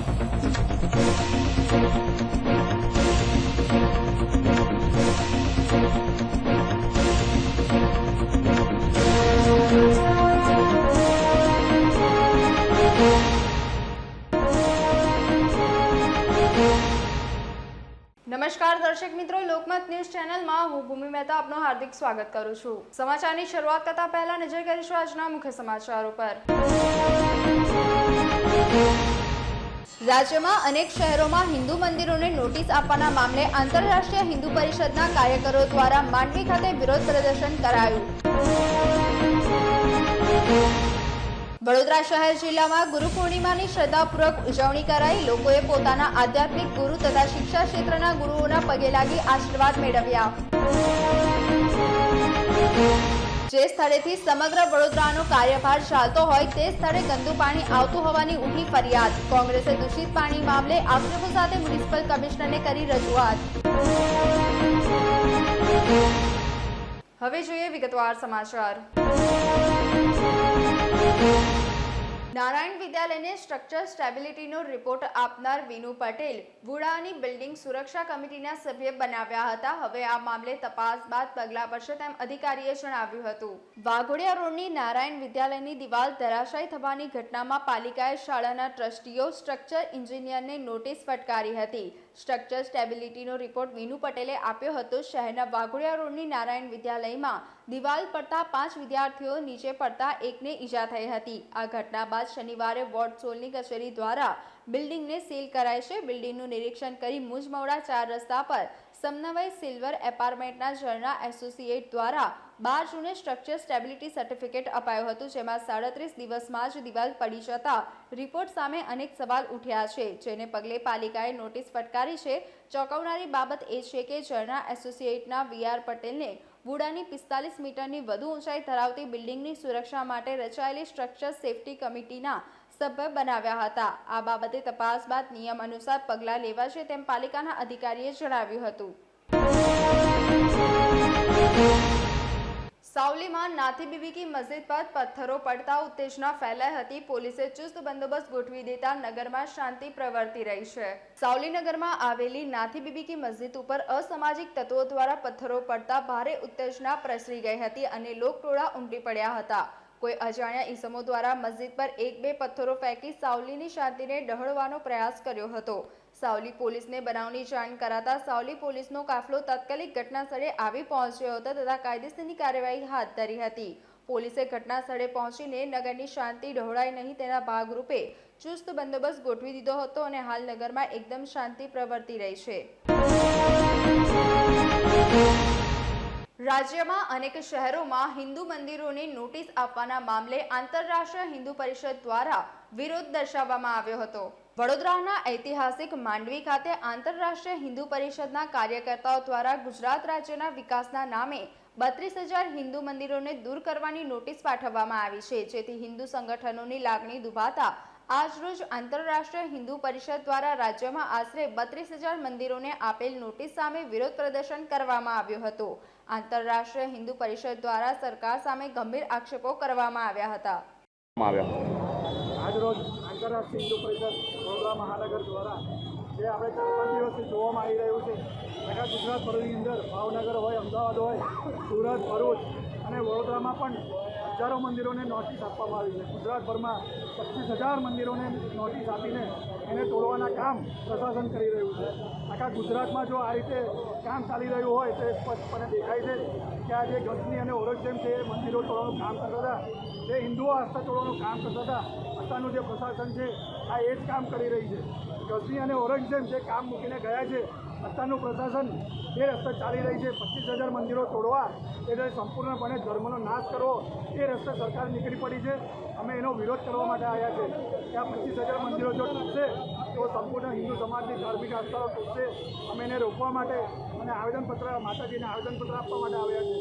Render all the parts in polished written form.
નમસ્કાર દર્શક મિત્રો, લોકમત ન્યૂઝ ચેનલમાં હું ભૂમિ મહેતા આપનું હાર્દિક સ્વાગત કરું છું। સમાચારની શરૂઆત કરતા પહેલા નજર કરીશું આજના મુખ્ય સમાચારો પર। રાજ્યમાં અનેક શહેરોમાં હિન્દુ મંદિરોને નોટિસ આપવાના મામલે આંતરરાષ્ટ્રીય હિન્દુ પરિષદના કાર્યકરો દ્વારા માંડવી ખાતે વિરોધ પ્રદર્શન કરાયું। વડોદરા શહેર જિલ્લામાં ગુરુ પૂર્ણિમાની શ્રદ્ધાપૂર્વક ઉજવણી કરાઈ। લોકોએ પોતાના આધ્યાત્મિક ગુરુ તથા શિક્ષા ક્ષેત્રના ગુરુઓના પગે લાગી આશીર્વાદ મેળવ્યા। જે સ્થળેથી સમગ્ર વડોદરાનો કાર્યભાર ચાલતો હોય તે સ્થળે ગંદુ પાણી આવતું હોવાની ઉઠી ફરિયાદ। કોંગ્રેસે દૂષિત પાણી મામલે આક્ષેપો સાથે મ્યુનિસિપલ કમિશનરને કરી રજૂઆત। હવે જોઈએ વિગતવાર સમાચાર। નારાયણ વિદ્યાલયને સ્ટ્રક્ચર સ્ટેબિલિટીનો રિપોર્ટ આપનાર વિનુ પટેલ વુડાની બિલ્ડિંગ સુરક્ષા કમિટીના સભ્ય બનાવ્યા હતા। હવે આ મામલે તપાસ બાદ પગલાં ભરશે તેમ અધિકારીએ જણાવ્યું હતું। વાઘોડિયા રોડની નારાયણ વિદ્યાલયની દિવાલ ધરાશાયી થવાની ઘટનામાં પાલિકાએ શાળાના ટ્રસ્ટીઓ સ્ટ્રક્ચર એન્જિનિયરને નોટિસ ફટકારી હતી। સ્ટ્રક્ચર સ્ટેબિલિટીનો રિપોર્ટ વિનુ પટેલે આપ્યો હતો। શહેરના વાઘોડિયા રોડની નારાયણ વિદ્યાલયમાં દિવાલ પડતા 5 વિદ્યાર્થીઓ નીચે પડતા એકને ઈજા થઈ હતી। આ ઘટના બાદ શનિવારે વોર્ડ 16ની કચેરી દ્વારા બિલ્ડિંગને સીલ કરાઈ છે। બિલ્ડિંગનું નિરીક્ષણ કરી મુજમવડા 4 રસ્તા પર સમન્વય સિલ્વર એપાર્ટમેન્ટના ઝરણા એસોસિએટ દ્વારા 12 જૂને સ્ટ્રક્ચર સ્ટેબિલિટી સર્ટિફિકેટ અપાયું હતું, જેમાં 37 દિવસમાં જ દિવાલ પડી જતા રિપોર્ટ સામે અનેક સવાલ ઉઠ્યા છે, જેને પગલે પાલિકાએ નોટિસ ફટકારી છે। ચોંકાવનારી બાબત એ છે કે ઝરણા એસોસિએટના વીઆર પટેલને વુડાની 45 મીટરની વધુ ઊંચાઈ ધરાવતી બિલ્ડિંગની સુરક્ષા માટે રચાયેલી સ્ટ્રક્ચર સેફટી કમિટીના સભ્ય બનાવ્યા હતા। આ બાબતે તપાસ બાદ નિયમ અનુસાર પગલાં લેવાશે તેમ પાલિકાના અધિકારીએ જણાવ્યું હતું। સાવલીમાં નાથી બીબી કી મસ્જિદ પર પથ્થરો પડતા ઉત્तेजना ફેલાઈ હતી। પોલીસે ચુસ્ત બંદોબસ્ત ગોઠવી દેતા નગરમાં શાંતિ પ્રવર્તી રહી છે। સાવલી નગરમાં આવેલી નાથી બીબી કી મસ્જિદ ઉપર અસામાજિક તત્વો દ્વારા પથ્થરો પડતા ભારે ઉત્तेजना પ્રસરી ગઈ હતી અને લોકટોળા ઉમટી પડ્યા હતા। કોઈ અજાણ્યા ઈસમો દ્વારા મસ્જિદ પર 1-2 પથ્થરો ફેંકી સાવલીની શાંતિને ડહોળવાનો પ્રયાસ કર્યો હતો। સાવલી પોલીસને બનાવની જાણ કરાતા સાવલી પોલીસનો કાફલો તાત્કાલિક ઘટના સ્થળે આવી પહોંચ્યો હતો તથા કાયદેસરની કાર્યવાહી હાથ ધરી હતી। પોલીસે ઘટના સ્થળે પહોંચીને નગરની શાંતિ ડહોળાય નહીં તેના ભાગરૂપે ચુસ્ત બંદોબસ્ત ગોઠવી દીધો હતો અને હાલ નગરમાં એકદમ શાંતિ પ્રવર્તી રહી છે। રાજ્યમાં અનેક શહેરોમાં હિન્દુ મંદિરોને નોટિસ આપવાના મામલે આંતરરાષ્ટ્રીય હિન્દુ પરિષદ દ્વારા વિરોધ દર્શાવવામાં આવ્યો હતો। વડોદરાના ઐતિહાસિક માંડવી ખાતે આંતરરાષ્ટ્રીય હિન્દુ પરિષદના કાર્યકર્તાઓ દ્વારા ગુજરાત રાજ્યના વિકાસના નામે 32,000 હિન્દુ મંદિરોને દૂર કરવાની નોટિસ પાઠવવામાં આવી છે, જેથી હિન્દુ સંગઠનોની લાગણી દુભાતા આજરોજ આંતરરાષ્ટ્રીય હિન્દુ પરિષદ દ્વારા રાજ્યમાં આશરે 32,000 મંદિરોને આપેલ નોટિસ સામે વિરોધ પ્રદર્શન કરવામાં આવ્યો હતો। આંતરરાષ્ટ્રીય હિન્દુ પરિષદ દ્વારા સરકાર સામે ગંભીર આક્ષેપો કરવામાં આવ્યા હતા। આજરોજ આંતરરાષ્ટ્રીય હિન્દુ પરિષદ વડોદરા મહાનગર દ્વારા જે આપણે 4-5 દિવસથી જોવામાં આવી રહ્યું છે, આખા ગુજરાત ભરની અંદર ભાવનગર હોય, અમદાવાદ હોય, સુરત, ભરૂચ અને વડોદરામાં પણ હજારો મંદિરોને નોટિસ આપવામાં આવી છે। ગુજરાતભરમાં 25,000 મંદિરોને નોટિસ આપીને એને તોડવાના કામ પ્રશાસન કરી રહ્યું છે। આખા ગુજરાતમાં જો આ રીતે કામ ચાલી રહ્યું હોય તો સ્પષ્ટપણે દેખાય છે કે આ જે ગઝની અને ઔરંગઝેબ છે એ મંદિરો તોડવાનું કામ કરતા હતા, જે હિન્દુઓ આસ્થા તોડવાનું કામ કરતા હતા, અત્યારનું જે પ્રશાસન છે આ એ જ કામ કરી રહી છે। ગઝની અને ઔરંગઝેબ જે કામ મૂકીને ગયા છે, અત્યારનું પ્રશાસન એ રસ્તે ચાલી રહી છે। 25,000 મંદિરો તોડવા એટલે સંપૂર્ણપણે ધર્મનો નાશ કરવો એ રસ્તે સરકાર નીકળી પડી છે। અમે એનો વિરોધ કરવા માટે આવ્યા છે કે આ 25,000 મંદિરો જો તૂટશે તો સંપૂર્ણ હિન્દુ સમાજની ધાર્મિક આસ્થાઓ તૂટશે। અમે એને રોકવા માટે અને આવેદનપત્ર માતાજીને આવેદનપત્ર આપવા માટે આવ્યા છે।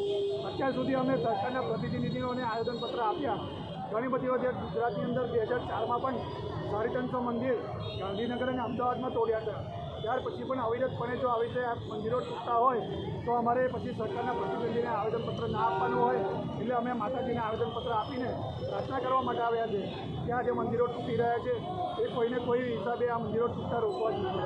અત્યાર સુધી અમે સરકારના પ્રતિનિધિઓને આવેદનપત્ર આપ્યા। ઘણી બધી વખત ગુજરાતની અંદર 2004માં પણ 350 મંદિર ગાંધીનગર અને અમદાવાદમાં તોડ્યા હતા। ત્યાર પછી પણ અવિરતપણે જો આવી રીતે આ મંદિરો તૂટતા હોય તો અમારે પછી સરકારના પ્રતિનિધિને આવેદનપત્ર ના આપવાનું હોય, એટલે અમે માતાજીને આવેદનપત્ર આપીને પ્રાર્થના કરવા માટે આવ્યા છે કે આ જે મંદિરો તૂટી રહ્યા છે એ કોઈને કોઈ હિસાબે આ મંદિરો તૂટતા રોકવા જોઈએ.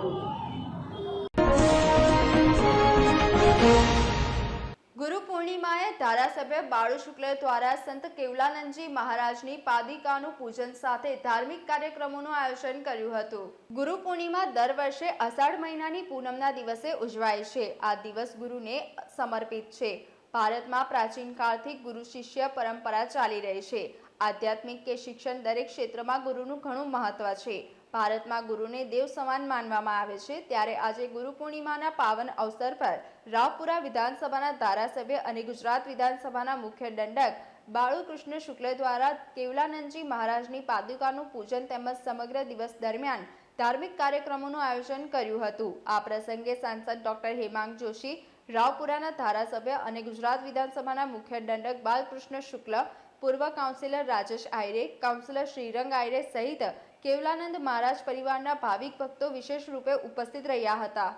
ગુરુ પૂર્ણિમાએ ધારાસભ્ય બાળુ શુક્લ દ્વારા સંત કેવલાનંદજી મહારાજની પાદિકાનું પૂજન સાથે ધાર્મિક કાર્યક્રમોનું આયોજન કર્યું હતું. ગુરુ પૂર્ણિમા દર વર્ષે અષાઢ મહિનાની પૂનમના દિવસે ઉજવાય છે. આ દિવસ ગુરુને સમર્પિત છે. ભારતમાં પ્રાચીન કાળથી ગુરુ શિષ્ય પરંપરા ચાલી રહી છે. આધ્યાત્મિક કે શિક્ષણ દરેક ક્ષેત્રમાં ગુરુનું ઘણું મહત્વ છે. ભારતમાં ગુરુને દેવ સમાન માનવામાં આવે છે. ત્યારે આજે ગુરુ પૂર્ણિમાના પાવન અવસર પર રાવપુરા વિધાનસભાના ધારાસભ્ય અને ગુજરાત વિધાનસભાના મુખ્ય દંડક બાળુ કૃષ્ણ શુક્લ દ્વારા કેવલાનંદજી મહારાજની પાદુકાનું પૂજન તેમજ સમગ્ર દિવસ દરમિયાન ધાર્મિક કાર્યક્રમોનું આયોજન કર્યું હતું. આ પ્રસંગે સાંસદ ડોક્ટર હેમાંગ જોશી, રાવપુરાના ધારાસભ્ય અને ગુજરાત વિધાનસભાના મુખ્ય દંડક બાલકૃષ્ણ શુક્લ, પૂર્વ કાઉન્સિલર રાજેશ આયરે, કાઉન્સિલર શ્રીરંગ આયરે સહિત કેવલાનંદ મહારાજ પરિવારના ભાવિક ભક્તો વિશેષ રૂપે ઉપસ્થિત રહ્યા હતા.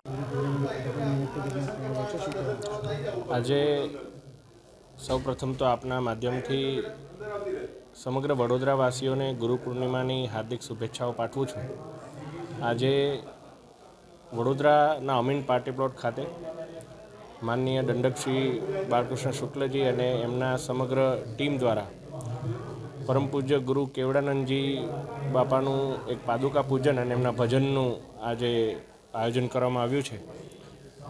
આજે સૌપ્રથમ તો આપના માધ્યમથી સમગ્ર વડોદરાવાસીઓને ગુરુ પૂર્ણિમાની હાર્દિક શુભેચ્છાઓ પાઠવું છું. આજે વડોદરાના અમીન પાર્ટી પ્લોટ ખાતે માનનીય દંડક શ્રી બાલકૃષ્ણ શુક્લજી અને એમના સમગ્ર ટીમ દ્વારા પરમ પૂજ્ય ગુરુ કેવડાનંદજી બાપાનું એક પાદુકા પૂજન અને એમના ભજનનું આજે આયોજન કરવામાં આવ્યું છે.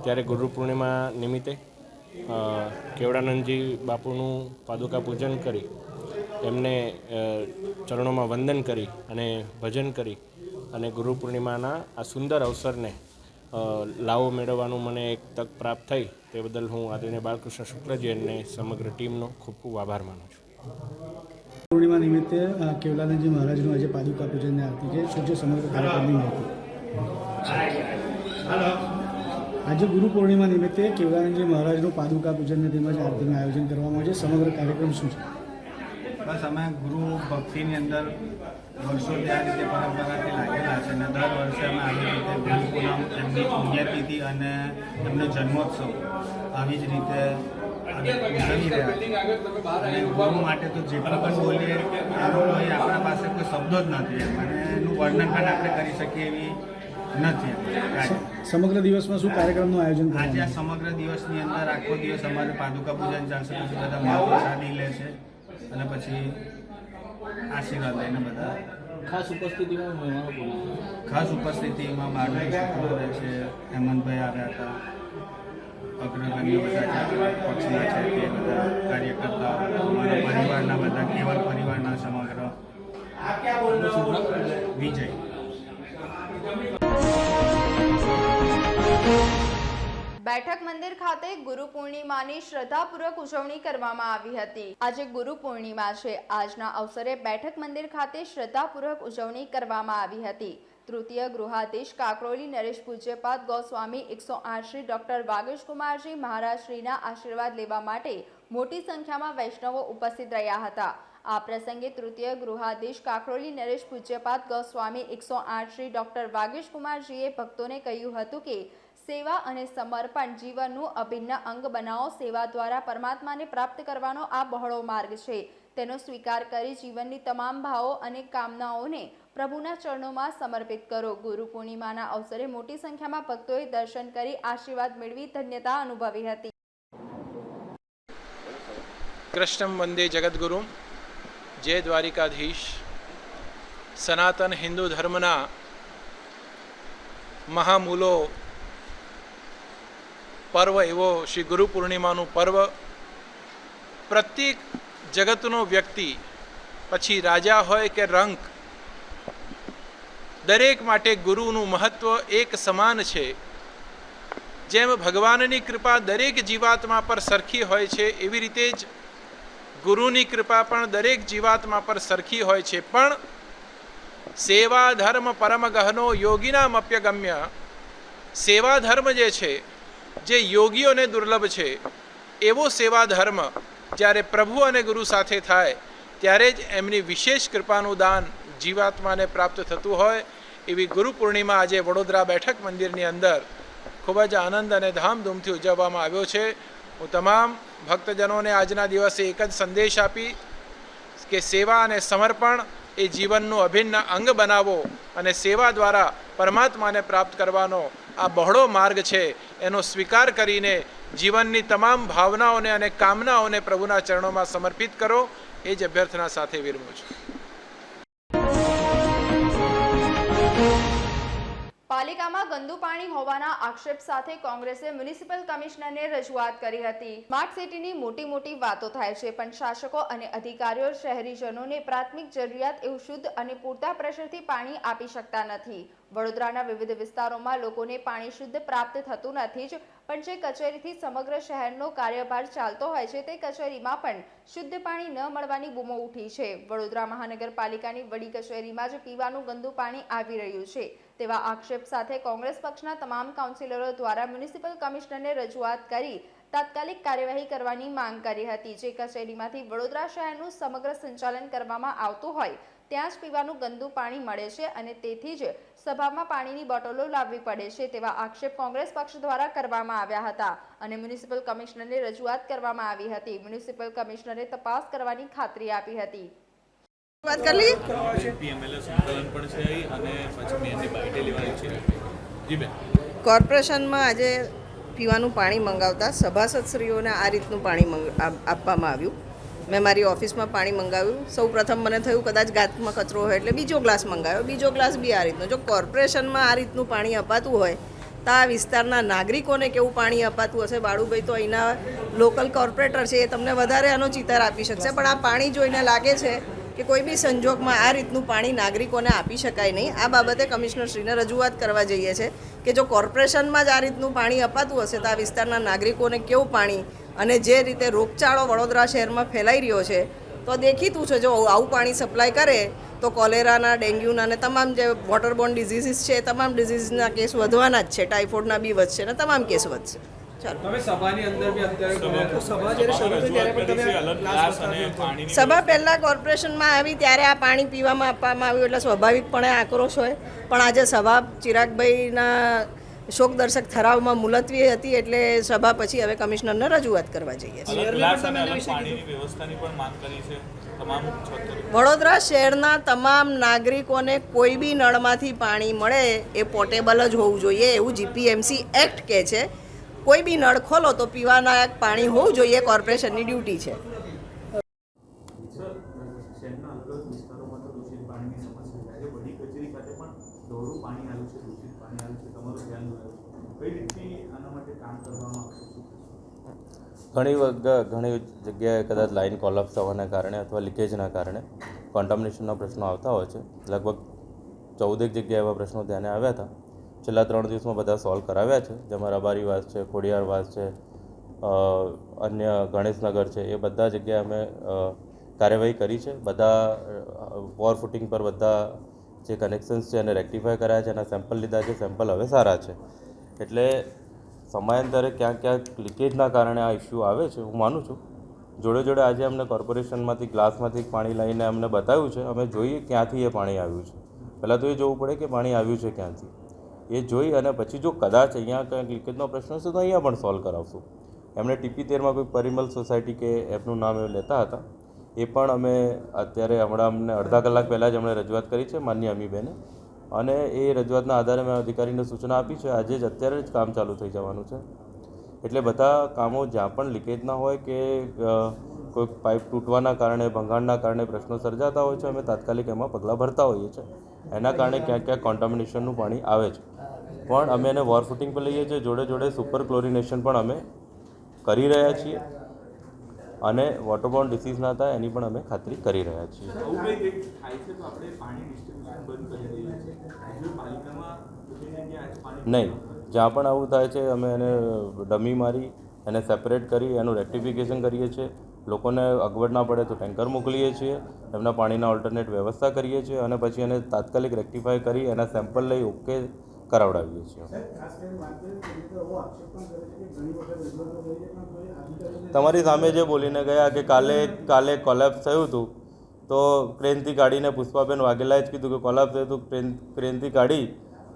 ત્યારે ગુરુ પૂર્ણિમા નિમિત્તે કેવડાનંદજી બાપુનું પાદુકા પૂજન કરી એમને ચરણોમાં વંદન કરી અને ભજન કરી અને ગુરુ પૂર્ણિમાના આ સુંદર અવસરને લાવો મેળવવાનું મને એક તક પ્રાપ્ત થઈ તે બદલ હું આદરણીય બાલકૃષ્ણ શુક્લજી અને સમગ્ર ટીમનો ખૂબ ખૂબ આભાર માનું છું. પૂર્ણિમા નિમિત્તે કેવલાનંદજી મહારાજનું આજે પાદુકા પૂજનની આરતી છે. શું છે સમગ્ર કાર્યક્રમની માહિતી? આજે ગુરુ પૂર્ણિમા નિમિત્તે કેવલાનંદજી મહારાજનું પાદુકા પૂજન તેમજ આરતીનું આયોજન કરવામાં આવે છે. સમગ્ર કાર્યક્રમ શું છે? બસ અમે ગુરુ ભક્તિની અંદર વર્ષોથી આ રીતે પરંપરાથી લાગેલા છે અને દર વર્ષે અમે આવી રીતે ગુરુ પૂનમ, એમની પુણ્યતિથિ અને એમનો જન્મોત્સવ આવી જ રીતે ઉજવી રહ્યા અને ગુરુ માટે તો જેટલું પણ બોલીએ એનું કોઈ આપણા પાસે કોઈ શબ્દો જ નથી અને એનું વર્ણન પણ આપણે કરી શકીએ એવી નથી. સમગ્ર દિવસમાં શું કાર્યક્રમનું આયોજન આજે આ સમગ્ર દિવસની અંદર આખો દિવસ અમારે પાદુકા પૂજન ચાલશે, પછી બધા મહાપ્રસાદી લે છે અને પછી આશીર્વાદ લઈને બધા ખાસ ઉપસ્થિતિમાં બાળક રહે છે. હેમંતભાઈ આવ્યા હતા, અગ્રગણ્ય બધા પક્ષના છે તે બધા કાર્યકર્તાઓ, અમારા પરિવારના બધા કેવલ પરિવારના સમગ્ર વિજય. બેઠક મંદિર ખાતે ગુરુ પૂર્ણિમાની શ્રદ્ધાપૂર્વક ઉજવણી કરવામાં આવી હતી. આજે ગુરુ પૂર્ણિમા છે. આજના અવસરે બેઠક મંદિર ખાતે શ્રદ્ધાપૂર્વક ઉજવણી કરવામાં આવી હતી. તૃતીય ગૃહાધીશ કાકરોલી નરેશ પૂજ્યપાદ ગોસ્વામી 108 શ્રી ડોક્ટર વાગેશકુમારજી મહારાજશ્રીના આશીર્વાદ લેવા માટે મોટી સંખ્યામાં વૈષ્ણવો ઉપસ્થિત રહ્યા હતા. આ પ્રસંગે તૃતીય ગૃહાધીશ કાકરોલી નરેશ પૂજ્યપાદ ગોસ્વામી 108 શ્રી ડોક્ટર વાગેશકુમારજીએ ભક્તોને કહ્યું હતું કે સેવા અને સમર્પણ જીવનનું અભિન્ન અંગ બનાવો. સેવા દ્વારા પરમાત્માને પ્રાપ્ત કરવાનો આ બહોળો માર્ગ છે. તેનો સ્વીકાર કરી જીવનની તમામ ભાવો અને કામનાઓને પ્રભુના ચરણોમાં સમર્પિત કરો. ગુરુ પૂર્ણિમાના અવસરે મોટી સંખ્યામાં ભક્તોએ દર્શન કરી આશીર્વાદ મેળવી ધન્યતા અનુભવી હતી. કૃષ્ણમ વંદે જગદગુરુ. જય દ્વારિકાધીશ. સનાતન હિન્દુ ધર્મના મહામૂલો પર્વ એવો શ્રી ગુરુ પૂર્ણિમાનું પર્વ પ્રત્યેક જગતનો વ્યક્તિ, પછી રાજા હોય કે રંક, દરેક માટે ગુરુનું મહત્વ એક સમાન છે. જેમ ભગવાનની કૃપા દરેક જીવાત્મા પર સરખી હોય છે એવી રીતે જ ગુરુની કૃપા પણ દરેક જીવાત્મા પર સરખી હોય છે. પણ સેવા ધર્મ પરમ ગહનો યોગીનામપ્યગમ્ય. સેવા ધર્મ જે છે, જે યોગીઓને દુર્લભ છે, એવો સેવા ધર્મ જ્યારે પ્રભુ અને ગુરુ સાથે થાય ત્યારે જ એમની વિશેષ કૃપાનું દાન જીવાત્માને પ્રાપ્ત થતું હોય. એવી ગુરુ પૂર્ણિમા આજે વડોદરા બેઠક મંદિરની અંદર ખૂબ જ આનંદ અને ધામધૂમથી ઉજવવામાં આવ્યો છે. હું તમામ ભક્તજનોને આજના દિવસે એક જ સંદેશ આપી કે સેવા અને સમર્પણ એ જીવનનું અભિન્ન અંગ બનાવો અને સેવા દ્વારા પરમાત્માને પ્રાપ્ત કરવાનો આ બહોળો માર્ગ છે એનો સ્વીકાર કરીને જીવનની તમામ ભાવનાઓને અને કામનાઓને પ્રભુના ચરણોમાં સમર્પિત કરો, એ જ અભ્યર્થના સાથે વિરમું છું. પાલિકામાં ગંદુ પાણી હોવાના આક્ષેપ સાથે કોંગ્રેસે મ્યુનિસિપલ કમિશનરને રજૂઆત કરી હતી. સ્માર્ટ સિટીની મોટી વાતો થાય છે, પણ શાસકો અને અધિકારીઓ શહેરીજનોને પ્રાથમિક જરૂરિયાત એવું શુદ્ધ અને પૂરતા પ્રેશરથી પાણી આપી શકતા નથી. વડોદરાના વિવિધ વિસ્તારોમાં લોકોને પાણી શુદ્ધ પ્રાપ્ત થતું નથી જ, પણ જે કચેરીથી સમગ્ર શહેરનો કાર્યભાર ચાલતો હોય છે તે કચેરીમાં પણ શુદ્ધ પાણી ન મળવાની બૂમો ઉઠી છે. વડોદરા મહાનગરપાલિકાની વડી કચેરીમાં જ પીવાનું ગંદુ પાણી આવી રહ્યું છે તેવા આક્ષેપ સાથે કોંગ્રેસ પક્ષના તમામ કાઉન્સિલરો દ્વારા મ્યુનિસિપલ કમિશનરને રજૂઆત કરી તાત્કાલિક કાર્યવાહી કરવાની માંગ કરી હતી. જે કચેરીમાંથી વડોદરા શહેરનું સમગ્ર સંચાલન કરવામાં આવતું હોય ત્યાં જ પીવાનું ગંદુ પાણી મળે છે અને તેથી જ સભામાં પાણીની બોટલો લાવવી પડે છે તેવા આક્ષેપ કોંગ્રેસ પક્ષ દ્વારા કરવામાં આવ્યા હતા અને મ્યુનિસિપલ કમિશનરને રજૂઆત કરવામાં આવી હતી. મ્યુનિસિપલ કમિશનરે તપાસ કરવાની ખાતરી આપી હતી. વાત કરી લી પીએમએલએ સંકલન પણ છે અને પછી મેં એની બાઇટે લેવાની છે. જી બેન. કોર્પોરેશનમાં આજે પીવાનું પાણી મંગાવતા સભાસદશ્રીઓને આ રીતનું પાણી આપવામાં આવ્યું. મેં મારી ઓફિસમાં પાણી મંગાવ્યું. સૌ પ્રથમ મને થયું કદાચ ગાતમાં કચરો હોય એટલે બીજો ગ્લાસ મંગાવ્યો, બીજો ગ્લાસ બી આ રીતનો. જો કોર્પોરેશનમાં આ રીતનું પાણી અપાતું હોય તો આ વિસ્તારના નાગરિકોને કેવું પાણી અપાતું હશે? બાળુભાઈ તો અહીંના લોકલ કોર્પોરેટર છે, એ તમને વધારે આનો ચિતાર આપી શકશે. પણ આ પાણી જોઈને લાગે છે કે કોઈ બી સંજોગમાં આ રીતનું પાણી નાગરિકોને આપી શકાય નહીં. આ બાબતે કમિશનરશ્રીને રજૂઆત કરવા જઈએ છે કે જો કોર્પોરેશનમાં જ આ રીતનું પાણી અપાતું હશે તો આ વિસ્તારના નાગરિકોને કેવું પાણી, અને જે રીતે રોગચાળો વડોદરા શહેરમાં ફેલાઈ રહ્યો છે તો દેખીતું છે જો આવું પાણી સપ્લાય કરે તો કોલેરાના, ડેન્ગ્યુના અને તમામ જે વોટરબોર્ન ડિઝીઝીસ છે તમામ ડિઝીઝના કેસ વધવાના જ છે. ટાઇફોઇડના બી વધશે અને તમામ કેસ વધશે. સભા પહેલાં કોર્પોરેશનમાં આવી ત્યારે આ પાણી પીવામાં આપવામાં આવ્યું એટલે સ્વાભાવિકપણે આક્રોશ હોય. પણ આજે સભા ચિરાગભાઈના શોકદર્શક ઠરાવમાં મુલતવી હતી એટલે સભા પછી હવે કમિશનરને રજૂઆત કરવા જઈએ છીએ. વડોદરા શહેરના તમામ નાગરિકોને કોઈ બી નળમાંથી પાણી મળે એ પોર્ટેબલ જ હોવું જોઈએ એવું જીપીએમસી એક્ટ કહે છે. કોઈ બી નળ ખોલો તો પીવાના પાણી હોવું જોઈએ, કોર્પોરેશનની ડ્યુટી છે. ઘણી જગ્યાએ કદાચ લાઇન કોલેપ્સ થવાના કારણે અથવા લીકેજના કારણે કોન્ટામિનેશનના પ્રશ્નો આવતા હોય છે. લગભગ 14 જગ્યાએ એવા પ્રશ્નો ધ્યાને આવ્યા હતા. છેલ્લા 3 દિવસમાં બધા સોલ્વ કરાવ્યા છે, જેમાં રબારીવાસ છે, ખોડિયારવાસ છે, અન્ય ગણેશનગર છે, એ બધા જગ્યાએ અમે કાર્યવાહી કરી છે. બધા વોર ફૂટિંગ પર બધા જે કનેક્શન્સ છે એને રેક્ટિફાય કર્યા છે, એના સેમ્પલ લીધા છે. સેમ્પલ હવે સારા છે. એટલે સમયાંતરે ક્યાંક લીકેજના કારણે આ ઇસ્યુ આવે છે, હું માનું છું. જોડે આજે અમને કોર્પોરેશનમાંથી ગ્લાસમાંથી પાણી લઈને અમને બતાવ્યું છે. અમે જોઈએ ક્યાંથી એ પાણી આવ્યું છે. પહેલાં તો એ જોવું પડે કે પાણી આવ્યું છે ક્યાંથી, એ જોઈ અને પછી જો કદાચ અહીંયા કંઈક લીકેજનો પ્રશ્ન હશે તો અહીંયા પણ સોલ્વ કરાવશું. એમણે TP13માં કોઈ પરિમલ સોસાયટી કે એમનું નામ એ લેતા હતા, એ પણ અમે અત્યારે અમને અડધા કલાક પહેલાં જ એમણે રજૂઆત કરી છે માનનીય અમીબેને, અને એ રજૂઆતના આધારે મેં અધિકારીને સૂચના આપી છે. આજે જ અત્યારે જ કામ ચાલુ થઈ જવાનું છે. એટલે બધા કામો જ્યાં પણ લીકેજના હોય કે કોઈ પાઇપ તૂટવાના કારણે, ભંગાણના કારણે પ્રશ્નો સર્જાતા હોય છે, અમે તાત્કાલિક એમાં પગલાં ભરતા હોઈએ છીએ. એના કારણે ક્યાંક કોન્ટામિનેશનનું પાણી આવે છે, પણ અમે એને વોર ફૂટિંગ પર લઈએ છીએ. જોડે સુપર ક્લોરિનેશન પણ અમે કરી રહ્યા છીએ અને વોટરબોર્ન ડિસીઝ ના થાય એની પણ અમે ખાતરી કરી રહ્યા છીએ. નહીં, જ્યાં પણ આવું થાય છે અમે એને ડમી મારી એને સેપરેટ કરી એનું રેક્ટિફિકેશન કરીએ છીએ. લોકોને અગવડ ના પડે તો ટેન્કર મોકલીએ છીએ, એમના પાણીના ઓલ્ટરનેટ વ્યવસ્થા કરીએ છીએ અને પછી એને તાત્કાલિક રેક્ટિફાય કરી એના સેમ્પલ લઈ ઓકે કરાવડાવીએ છીએ. તમારી સામે જે બોલીને ગયા કે કાલે કોલેપ્સ થયું હતું તો ક્રેનથી કાઢીને પુષ્પાબેન વાઘેલાએ જ કીધું કે કોલાપ્સ થયું તો ક્રેનથી કાઢી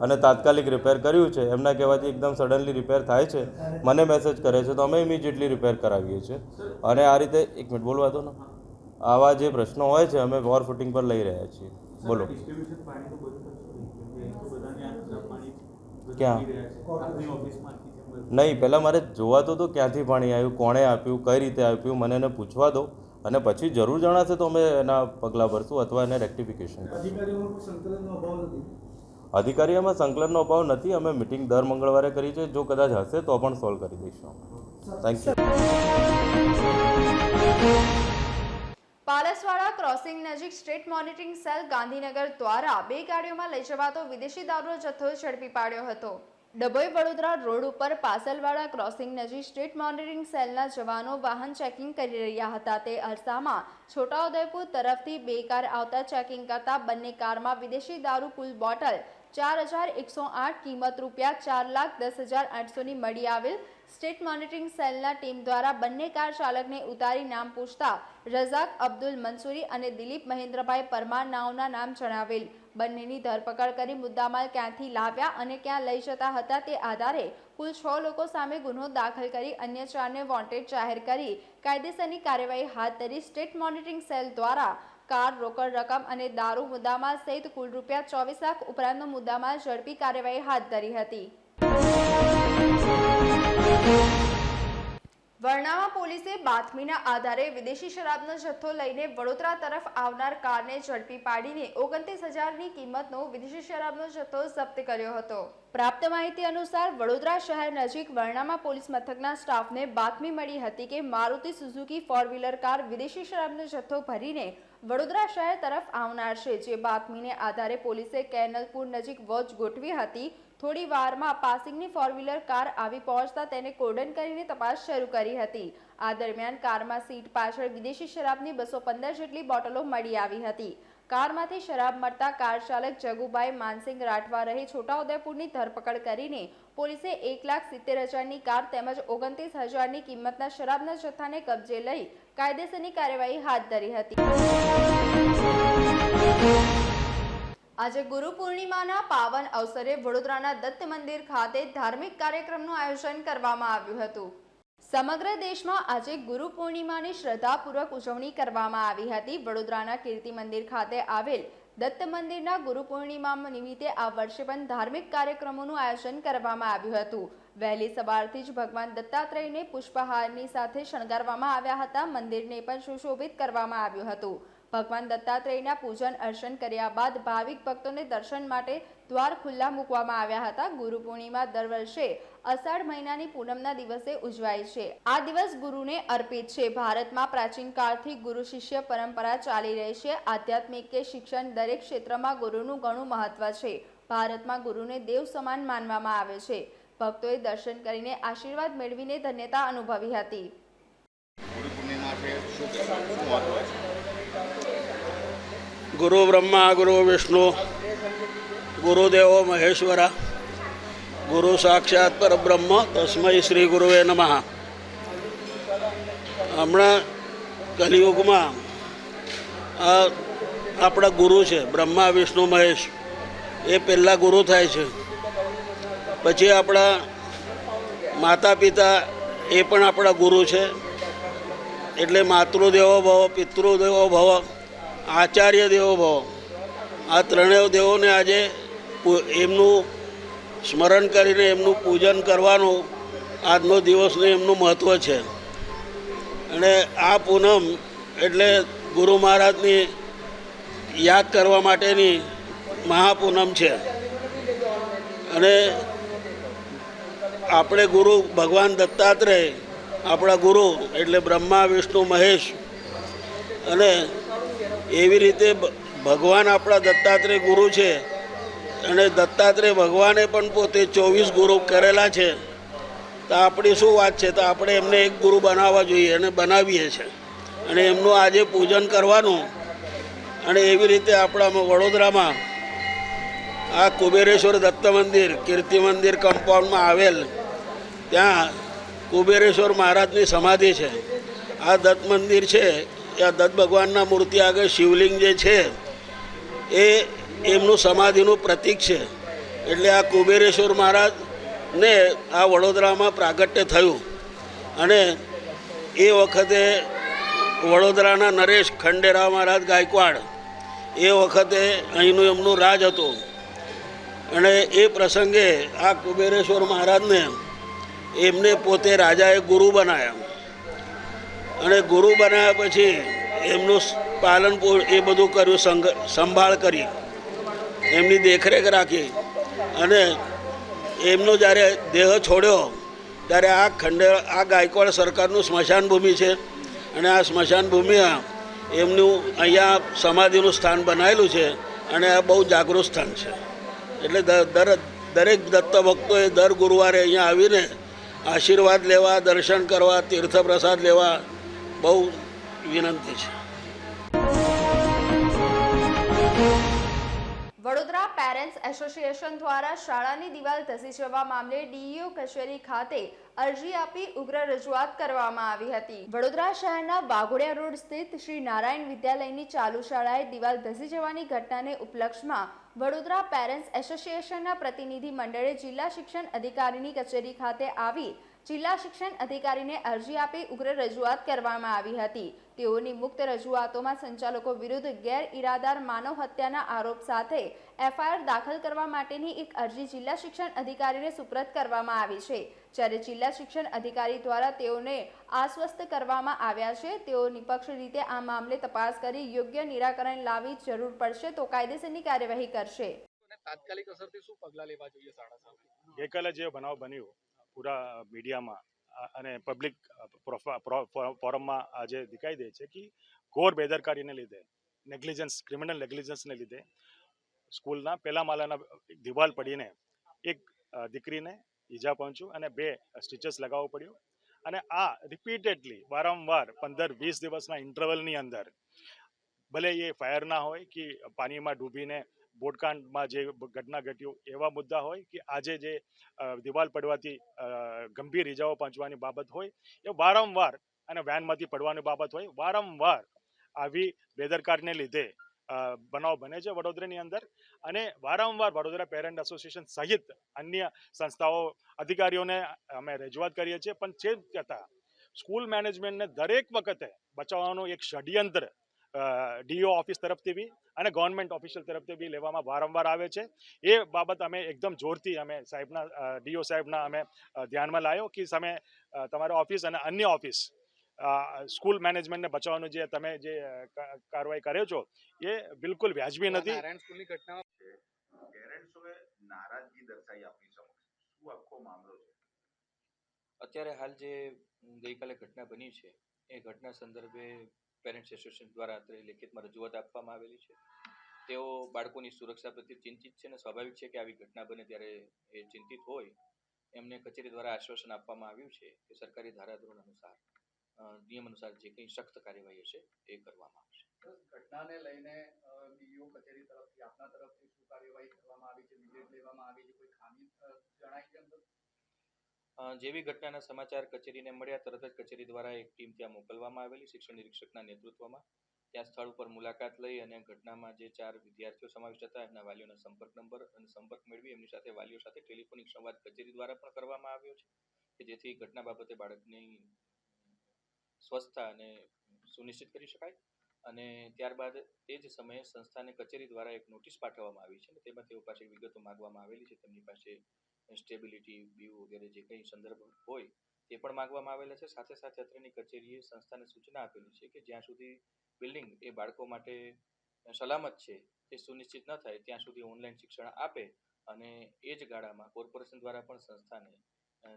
અને તાત્કાલિક રિપેર કર્યું છે. એમના કહેવાથી એકદમ સડનલી રિપેર થાય છે, મને મેસેજ કરે છે તો અમે ઇમિડિયેટલી રિપેર કરાવીએ છીએ. અને આ રીતે એક મિનિટ બોલવા દો ને, આવા જે પ્રશ્નો હોય છે અમે વોર ફૂટિંગ પર લઈ રહ્યા છીએ. બોલો ક્યાં? નહીં, પહેલાં મારે જોવા તો ક્યાંથી પાણી આવ્યું, કોણે આપ્યું, કઈ રીતે આપ્યું, મને એને પૂછવા દો અને પછી જરૂર જણાશે તો અમે એના પગલાં ભરશું અથવા એને રેક્ટિફિકેશન કરશું. અધિકારીઓમાં સંકલનનો અભાવ નથી. અમે મિટિંગ દર મંગળવારે કરી છે, જો કદાચ હશે તો પણ સોલ્વ કરી દઈશું. Thank you. પાલસવાડા ક્રોસિંગ નજીક સ્ટેટ મોનિટરિંગ સેલ ગાંધીનગર દ્વારા 2 ગાડીઓમાં લઈ જવાતો વિદેશી દારૂનો જથ્થો ઝડપી પાડ્યો હતો. ડભોઈ વડોદરા રોડ ઉપર પાસલવાડા ક્રોસિંગ નજીક સ્ટેટ મોનિટરિંગ સેલના જવાનો વાહન ચેકિંગ કરી રહ્યા હતા. તે અરસામાં છોટાઉદેપુર તરફથી 2 કાર આવતા ચેકિંગ કરતા બંને કારમાં વિદેશી દારૂ કુલ બોટલ 4108 કિંમત ₹4,10,800ની મળી આવેલ. સ્ટેટ મોનિટરિંગ સેલના ટીમ દ્વારા બંને કાર ચાલકને ઉતારી નામ પૂછતા રઝાક અબ્દુલ મંસૂરી અને દિલીપ મહેન્દ્રભાઈ પરમાર નાઓના નામ જણાવેલ. બંનેની ધરપકડ કરી મુદ્દામાલ ક્યાંથી લાવ્યા અને ક્યાં લઈ જતા હતા તે આધારે કુલ 6 લોકો સામે ગુનો દાખલ કરી અન્ય 4ને વોન્ટેડ જાહેર કરી કાયદેસરની કાર્યવાહી હાથ ધરી. સ્ટેટ મોનિટરિંગ સેલ દ્વારા કાર, રોકડ રકમ અને દારૂ મુદ્દામાલ સહિત કુલ ₹24 લાખ ઉપરાંતનો મુદ્દામાલ ઝડપી કાર્યવાહી હાથ ધરી હતી. વરણામા પોલીસે બાતમીના આધારે વિદેશી શરાબનો જથ્થો લઈને વડોદરા તરફ આવનાર કારને ઝડપી પાડીને 29,000ની કિંમતનો વિદેશી શરાબનો જથ્થો જપ્ત કર્યો હતો. પ્રાપ્ત માહિતી અનુસાર વડોદરા શહેર નજીક વરણામા પોલીસ મથકના સ્ટાફને બાતમી મળી હતી કે મારુતિ સુઝુકી 4-વ્હીલર કાર વિદેશી શરાબનો જથ્થો ભરીને વડોદરા શહેર તરફ આવનાર છે. જે બાતમીને આધારે પોલીસે કેનલપુર નજીક વોચ ગોઠવી હતી. થોડી વારમાં પાસિંગની 4-વ્હીલર કાર આવી પહોંચતા તેને કોર્ડન કરીને તપાસ શરૂ કરી હતી. આ દરમિયાન કારમાં સીટ પાછળ વિદેશી શરાબની 215 જેટલી બોટલો મળી આવી હતી. કારમાંથી શરાબ મળતા કાર ચાલક જગુભાઈ માનસિંગ રાઠવા રહી છોટાઉદેપુરની ધરપકડ કરીને પોલીસે 1,70,000ની કાર તેમજ 29,000ની કિંમતના શરાબના જથ્થાને કબજે લઈ કાયદેસરની કાર્યવાહી હાથ ધરી હતી. આજે ગુરુ પૂર્ણિમાના પાવન અવસરે વડોદરાના દત્ત મંદિર ખાતે ધાર્મિક કાર્યક્રમનું આયોજન કરવામાં આવ્યું હતું. સમગ્ર દેશમાં આજે ગુરુ પૂર્ણિમાની શ્રદ્ધાપૂર્વક ઉજવણી કરવામાં આવી હતી. વડોદરાના કીર્તિ મંદિર ખાતે આવેલ દત્ત મંદિરના ગુરુ પૂર્ણિમા નિમિત્તે આ વર્ષે પણ ધાર્મિક કાર્યક્રમોનું આયોજન કરવામાં આવ્યું હતું. વહેલી સવારથી જ ભગવાન દત્તાત્રેયને પુષ્પહારની સાથે શણગારવામાં આવ્યા હતા. મંદિરને પણ સુશોભિત કરવામાં આવ્યું હતું. ભગવાન દત્તાત્રેયના પૂજન અર્ચન કર્યા બાદ ભાવિક ભક્તોને દર્શન માટે દ્વાર ખુલ્લા મૂકવામાં આવ્યા હતા. ગુરુ પૂર્ણિમા દર વર્ષે અષાઢ મહિનાની પૂનમના દિવસે ઉજવાય છે. આ દિવસ ગુરુને અર્પિત છે. ભારતમાં પ્રાચીન કાળથી ગુરુ શિષ્ય પરંપરા ચાલી રહી છે. આધ્યાત્મિક કે શિક્ષણ દરેક ક્ષેત્રમાં ગુરુનું ઘણું મહત્વ છે. ભારતમાં ગુરુને દેવ સમાન માનવામાં આવે છે. ભક્તોએ દર્શન કરીને આશીર્વાદ મેળવીને ધન્યતા અનુભવી હતી. ગુરુ બ્રહ્મા ગુરુ વિષ્ણુ ગુરુદેવો મહેશ્વરા ગુરુ સાક્ષાત પરબ્રહ્મ તસ્મૈ શ્રી ગુરુવે નમઃ. હમણાં કલિયુગમાં આ આપણા ગુરુ છે બ્રહ્મા વિષ્ણુ મહેશ, એ પહેલાં ગુરુ થાય છે. પછી આપણા માતા પિતા એ પણ આપણા ગુરુ છે. એટલે માતૃદેવો ભવ, પિતૃદેવો ભવ, આચાર્ય દેવો ભવ, આ ત્રણેય દેવોને આજે એમનું સ્મરણ કરીને એમનું પૂજન કરવાનું આજનો દિવસનું એમનું મહત્ત્વ છે. અને આ પૂનમ એટલે ગુરુ મહારાજની યાદ કરવા માટેની મહાપૂનમ છે. અને આપણે ગુરુ ભગવાન દત્તાત્રેય આપણા ગુરુ એટલે બ્રહ્મા વિષ્ણુ મહેશ, અને એવી રીતે ભગવાન આપણા દત્તાત્રેય ગુરુ છે. અને દત્તાત્રેય ભગવાને પણ પોતે 24 ગુરુ કરેલા છે. તો આપણી શું વાત છે? તો આપણે એમને એક ગુરુ બનાવવા જોઈએ અને બનાવીએ છીએ. અને એમનું આજે પૂજન કરવાનું. અને એવી રીતે આપણા વડોદરામાં આ કુબેરેશ્વર દત્ત મંદિર કીર્તિ મંદિર કમ્પાઉન્ડમાં આવેલ ત્યાં કુબેરેશ્વર મહારાજની સમાધિ છે. આ દત્ત મંદિર છે આ દત્ત ભગવાનના મૂર્તિ આગળ શિવલિંગ જે છે એ એમનું સમાધિનું પ્રતીક છે. એટલે આ કુબેરેશ્વર મહારાજને આ વડોદરામાં પ્રાગટ્ય થયું અને એ વખતે વડોદરાના નરેશ ખંડેરાવ મહારાજ ગાયકવાડ એ વખતે અહીંનું એમનું રાજ હતું અને એ પ્રસંગે આ કુબેરેશ્વર મહારાજને એમને પોતે રાજાએ ગુરુ બનાવ્યા અને ગુરુ બનાવ્યા પછી એમનું પાલન એ બધું કર્યું, સંભાળ કરી, એમની દેખરેખ રાખી અને એમનો જ્યારે દેહ છોડ્યો ત્યારે આ ગાયકવાડ સરકારનું સ્મશાન ભૂમિ છે અને આ સ્મશાન ભૂમિમાં એમનું અહીંયા સમાધિનું સ્થાન બનાવેલું છે અને આ બહુ જાગૃત સ્થાન છે. એટલે દરેક દત્ત ભક્તોએ દર ગુરુવારે અહીંયા આવીને આશીર્વાદ લેવા, દર્શન કરવા, તીર્થ પ્રસાદ લેવા બહુ વિનંતી છે. વડોદરા પેરેન્ટ્સ એસોસિએશન દ્વારા શાળાની દિવાલ ધસી જવા મામલે ડીઈઓ કચેરી ખાતે અરજી આપી ઉગ્ર રજૂઆત કરવામાં આવી હતી. વડોદરા શહેરના વાઘોડિયા રોડ સ્થિત શ્રી નારાયણ વિદ્યાલયની ચાલુ શાળાએ દિવાલ ધસી જવાની ઘટનાને ઉપલક્ષમાં વડોદરા પેરેન્ટ્સ એસોસિએશનના પ્રતિનિધિ મંડળે જિલ્લા શિક્ષણ અધિકારીની કચેરી ખાતે આવી જિલ્લા શિક્ષણ અધિકારીને અરજી આપી ઉગ્ર રજૂઆત કરવામાં આવી હતી. તેઓની મુક્ત રજૂઆતોમાં સંચાલકો વિરુદ્ધ ગેરઇરાદાર માનવ હત્યાના આરોપ સાથે એફઆઈઆર દાખલ કરવા માટેની એક અરજી જિલ્લા શિક્ષણ અધિકારીને સુપ્રત કરવામાં આવી છે. જ્યારે જિલ્લા શિક્ષણ અધિકારી દ્વારા તેઓને આશ્વસ્ત કરવામાં આવ્યા છે તેઓ નિષ્પક્ષ રીતે આ મામલે તપાસ કરી યોગ્ય નિરાકરણ લાવી જરૂર પડશે તો કાયદેસરની કાર્યવાહી કરશે. તાત્કાલિક અસરથી શું પગલાં લેવા જોઈએ શાળા સામે? ગઈકાલે જે બનાવ બન્યો પૂરા મીડિયામાં અને પબ્લિક ફોરમમાં આજે દેખાઈ દે છે કે ઘોર બેદરકારીને લીધે, નેગ્લિજન્સ, ક્રિમિનલ નેગ્લિજન્સને લીધે સ્કૂલના પહેલા માળાના દિવાલ પડીને એક દીકરીને ઈજા પહોંચ્યું અને 2 સ્ટીચસ લગાવવો પડ્યું. અને આ રિપીટેડલી વારંવાર 15-20 દિવસના ઇન્ટરવલની અંદર ભલે એ ફાયર ના હોય કે પાણીમાં ડૂબીને બોટકાંડમાં જે ઘટના ઘટ્યું એવા મુદ્દા હોય કે આજે જે દિવાલ પડવાથી ગંભીર ઇજાઓ પહોંચવાની બાબત હોય એ વારંવાર અને વેનમાંથી પડવાની બાબત હોય, વારંવાર આવી બેદરકારીને લીધે બનાવ બને છે વડોદરાની અંદર. અને વારંવાર વડોદરા પેરેન્ટ એસોસિએશન સહિત અન્ય સંસ્થાઓ, અધિકારીઓને અમે રજૂઆત કરીએ છીએ, પણ તે છતાં સ્કૂલ મેનેજમેન્ટને દરેક વખતે બચાવવાનું એક ષડયંત્ર ડીઓ ઓફિસ તરફથી બી અને ગવર્મેન્ટ ઓફિશિયલ તરફથી બી લેવામાં વારંવાર આવે છે. એ બાબત અમે એકદમ જોરથી અમે સાહેબના ડીઓ સાહેબના અમે ધ્યાનમાં લાવ્યો કે તમે તમારા ઓફિસ અને અન્ય ઓફિસ સ્કૂલ મેનેજમેન્ટને બચાવવાનું જે તમે જે કાર્યવાહી કર્યો છો એ બિલકુલ વ્યાજબી નથી. નારાયણ સ્કૂલની ઘટનામાં પેરેન્ટ્સોએ નારાજગી દર્શાવી આપની સમક્ષ શું આખો મામલો છે? અત્યારે હાલ જે ગઈકાલે ઘટના બની છે એ ઘટના સંદર્ભે પેરેન્ટ્સ એસોસિએશન દ્વારા અત્યારે લેખિતમાં રજૂઆત આપવામાં આવેલી છે. તેઓ બાળકોની સુરક્ષા પ્રત્યે ચિંતિત છે અને સ્વાભાવિક છે કે આવી ઘટના બને ત્યારે એ ચિંતિત હોય. એમને કચેરી દ્વારા આશ્વાસન આપવામાં આવ્યું છે કે સરકારી ધારાધોરણ અનુસાર, નિયમ અનુસાર જે કંઈ સખ્ત કાર્યવાહી હશે એ કરવામાં આવશે. ઘટનાને લઈને ડીઈઓ કચેરી તરફથી આપના તરફથી શું કાર્યવાહી કરવામાં આવી છે, વિગત લેવામાં આવી છે, કોઈ ખામી જણાઈ છે અંદર? જેવી ઘટનાના સમાચાર કચેરીને મળ્યા તરત જ કચેરી દ્વારા એક ટીમ ત્યાં મોકલવામાં આવેલી શિક્ષણ નિરીક્ષકના નેતૃત્વમાં. ત્યાં સ્થળ ઉપર મુલાકાત લઈ અને ઘટનામાં જે 4 વિદ્યાર્થીઓ સમાવિષ્ટ હતા એમના વાલીઓના સંપર્ક નંબર અને સંપર્ક મેળવી એમની સાથે વાલીઓ સાથે ટેલિફોનિક સંવાદ કચેરી દ્વારા પણ કરવામાં આવ્યો છે કે જેથી ઘટના બાબતે બાળકની સ્વસ્થતા અને સુનિશ્ચિત કરી શકાય. અને ત્યારબાદ તે જ સમયે સંસ્થાને કચેરી દ્વારા એક નોટિસ પાઠવવામાં આવી છે અને તેમાં તેઓ પાસે વિગતો માગવામાં આવેલી છે. તેમની પાસે સ્ટેબિલિટી બીયુ વગેરે જે કંઈ સંદર્ભ હોય તે પણ માગવામાં આવેલા છે. સાથે સાથે અત્રેની કચેરીએ સંસ્થાને સૂચના આપેલી છે કે જ્યાં સુધી બિલ્ડિંગ એ બાળકો માટે સલામત છે તે સુનિશ્ચિત ન થાય ત્યાં સુધી ઓનલાઈન શિક્ષણ આપે અને એ જ ગાળામાં કોર્પોરેશન દ્વારા પણ સંસ્થાને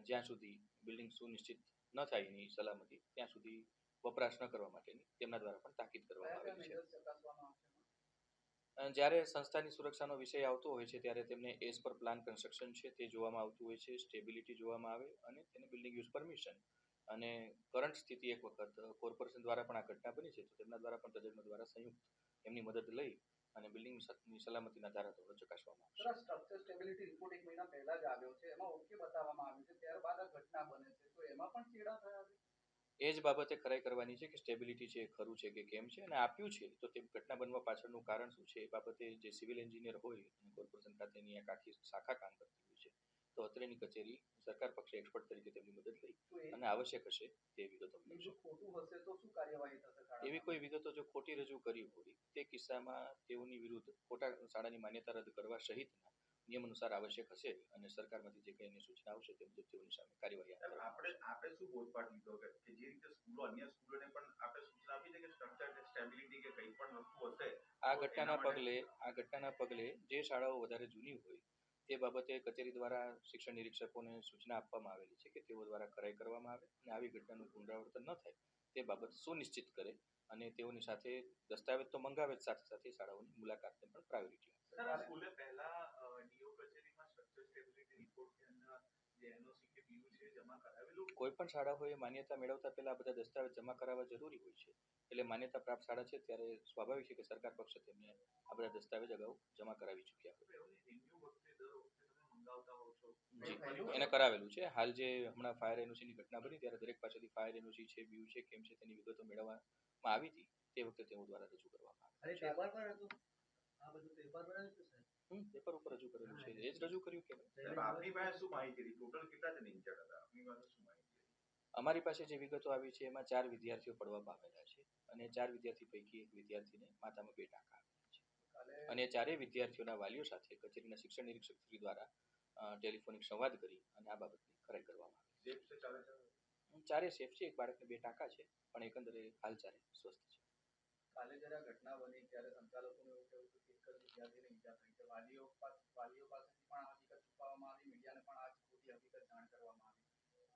જ્યાં સુધી બિલ્ડિંગ સુનિશ્ચિત ન થાય એની સલામતી ત્યાં સુધી વપરાશ ન કરવા માટેની તેમના દ્વારા પણ તાકીદ કરવામાં આવેલી છે. જ્યારે સંસ્થાની સુરક્ષાનો વિષય આવતો હોય છે ત્યારે તેમને એઝ પર પ્લાન કન્સ્ટ્રક્શન છે તે જોવામાં આવતું હોય છે, સ્ટેબિલિટી જોવામાં આવે અને તેને બિલ્ડિંગ યુઝ પરમિશન અને કરંટ સ્થિતિ એક વખત કોર્પોરેશન દ્વારા પણ આ ઘટના બની છે તો તેમના દ્વારા પણ તજજ્ઞો દ્વારા સંયુક્ત એમની મદદ લઈ અને બિલ્ડિંગની સલામતીના ધારાધોરણો ચકાસવામાં આવશે. સ્ટ્રક્ચર સ્ટેબિલિટી રિપોર્ટ 1 મહિના પહેલા જ આવ્યો છે, એમાં ઓકે બતાવવામાં આવ્યું છે, ત્યારબાદ આ ઘટના બને છે, તો એમાં પણ ચેડા થયા છે? એ જ બાબતે ખરાઈ કરવાની છે કે સ્ટેબિલિટી છે એ ખરું છે કે કેમ છે, અને આપ્યું છે તો તે ઘટના બનવા પાછળનું કારણ શું છે એ બાબતે જે સિવિલ એન્જિનિયર હોય અને કોર્પોરેશન ખાતેની એક આખી શાખા કામ કરતી હોય છે, તો અત્રેની કચેરી સરકાર પક્ષે એક્સપર્ટ તરીકે તેમની મદદ લઈ અને આવશ્યક હશે તે વિગતો મેળવશે. એવી કોઈ વિગતો જો ખોટી રજૂ કરી હોય તે કિસ્સામાં તેઓની વિરુદ્ધ ખોટા શાળાની માન્યતા રદ કરવા સહિતના નિયમ અનુસાર આવશ્યક હશે અને સરકારમાંથી જે કંઈ સૂચના આવશે તે મુજબ તેઓની સામે કાર્યવાહી હાથ ધરવામાં આવશે. આપણે શું બોધપાઠ લીધો કે જે રીતે સ્કૂલો અન્ય સ્કૂલોને પણ આપણે સૂચના આપી છે કે સ્ટ્રક્ચર સ્ટેબિલિટી કે કંઈ પણ વસ્તુ હશે આ ઘટનાના પગલે જે શાળાઓ વધારે જૂની હોય તે બાબતે કચેરી દ્વારા શિક્ષણ નિરીક્ષકોને સૂચના આપવામાં આવેલી છે કે તેઓ દ્વારા ખરાઈ કરવામાં આવે અને આવી ઘટનાનું પુનરાવર્તન ન થાય તે બાબત સુનિશ્ચિત કરે અને તેઓની સાથે દસ્તાવેજ તો મંગાવે જ સાથે સાથે શાળાઓની મુલાકાતને પણ પ્રાયોરિટી આપે. સ્કૂલે પહેલા ડીઓ કચેરીમાં સ્ટ્રક્ચર સ્ટેબિલિટી રિપોર્ટ કે જે એનઓસી કે પીયુ છે જમા કરાવેલું. કોઈ પણ શાળાઓએ માન્યતા મેળવતા પહેલા આ બધા દસ્તાવેજ જમા કરાવવા જરૂરી હોય છે, એટલે માન્યતા પ્રાપ્ત શાળા છે ત્યારે સ્વાભાવિક છે કે સરકાર પક્ષે તેમને આ બધા દસ્તાવેજ અગાઉ જમા કરાવી ચૂક્યા હોય. એને કરાવેલું છે. હાલ જે હમણાં ફાયર એનઓસીની ઘટના બની ત્યારે દરેક પાસેથી ફાયર એનઓસી છે, બીયુ છે, કેમ છે તેની વિગતો મેળવવામાં આવી હતી તે વખતે તેઓ દ્વારા રજૂ કરવામાં આવી પેપર ઉપર રજૂ કરેલું છે, એ જ રજૂ કર્યું કે આપની પાસે શું માહિતી હતી? ટોટલ કેટલા જણ ઇન્જર્ડ હતા? આપની પાસે શું માહિતી હતી? અમારી પાસે જે વિગતો આવી છે એમાં 4 વિદ્યાર્થીઓ પડવા પામેલા છે અને 4 વિદ્યાર્થી પૈકી એક વિદ્યાર્થીને માથામાં 2 ટાંકા આવેલા છે અને ચારેય વિદ્યાર્થીઓના વાલીઓ સાથે કચેરીના શિક્ષણ નિરીક્ષક શ્રી દ્વારા ટેલિફોનિક સંવાદ કરી અને આ બાબતની ખરાઈ કરવામાં આવી. ચારે સેફ છે, એક બાળકને 2 ટાંકા છે પણ એકંદરે હાલ ચારે સ્વસ્થ છે. કાલે જ્યારે આ ઘટના બની ત્યારે સંચાલકોને એવું કહેવું હતું કે એક જ વિદ્યાર્થીને ઈજા થઈ છે. વાલીઓ પાસેથી પણ આ હકીકત છુપાવવામાં આવી, મીડિયાને પણ આ ખોટી હકીકત જાણ કરવામાં આવી.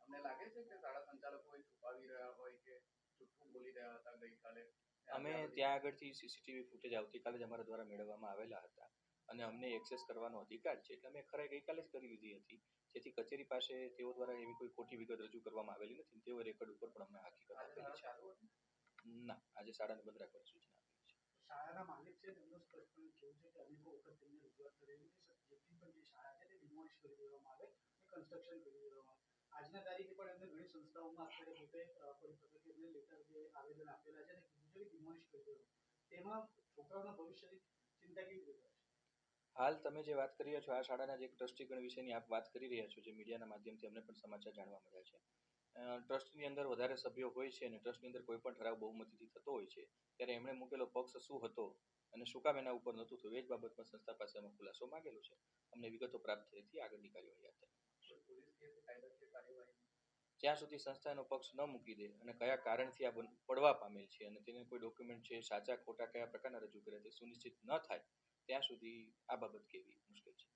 અમને લાગે છે કે શાળા સંચાલકો એ છુપાવી રહ્યા હોય કે જૂઠું બોલી રહ્યા હતા ગઈકાલે. અમે ત્યાં આગળથી સીસીટીવી ફૂટેજ આવતીકાલે જ અમારા દ્વારા મેળવવામાં આવેલા હતા અને અમને એક્સેસ કરવાનો અધિકાર છે એટલે અમે ખરાઈ ગઈકાલે જ કરી લીધી હતી, જેથી કચેરી પાસે તેઓ દ્વારા એવી કોઈ ખોટી વિગત રજૂ કરવામાં આવેલી નથી. તેઓ રેકોર્ડ ઉપર પણ અમને હકીકત આપેલી છે. ના, આજે શાળાને બંધ રાખવાની સૂચના આપેલી છે. શાળાના માલિક છે તેમનું સ્પષ્ટપણે કહેવું છે કે અનેકો વખત તેમને રજૂઆત કરેલી કે જેટલી પણ જે શાળા છે તે ડિમોલિશ કરી દેવામાં આવે, કન્સ્ટ્રક્શન કરી દેવામાં આવે. આજના તારીખે પણ એમને ઘણી સંસ્થાઓમાં અત્યારે પોતે એમને લેટર જે આવેદન આપેલા છે ને કીધું છે કે ડિમોલિશ કરી દેવામાં. તેમાં છોકરાઓના ભવિષ્યની ચિંતા કેવી રીતે કરશે? હાલ તમે જે વાત કરી રહ્યા છો આ શાળાના જે ટ્રસ્ટીગણ વિશેની આપ વાત કરી રહ્યા છો, જે મીડિયાના માધ્યમથી અમને પણ સમાચાર જાણવા મળ્યા છે. ટ્રસ્ટની અંદર વધારે સભ્યો હોય છે અને ટ્રસ્ટની અંદર કોઈ પણ ઠરાવ બહુમતીથી થતો હોય છે ત્યારે એમણે મૂકેલો પક્ષ શું હતો અને શું કામ એના ઉપર નહોતું થયું એ જ બાબતમાં સંસ્થા પાસે અમે ખુલાસો માંગેલો છે. અમને વિગતો પ્રાપ્ત થયેથી આગળની કાર્યવાહી હાથ ધરી. જ્યાં સુધી સંસ્થા એનો પક્ષ ન મૂકી દે અને કયા કારણથી આ પડવા પામેલ છે અને તેને કોઈ ડોક્યુમેન્ટ છે સાચા ખોટા કયા પ્રકારના રજૂ કર્યા તે સુનિશ્ચિત ન થાય ત્યાં સુધી આ બાબત કેવી મુશ્કેલ છે.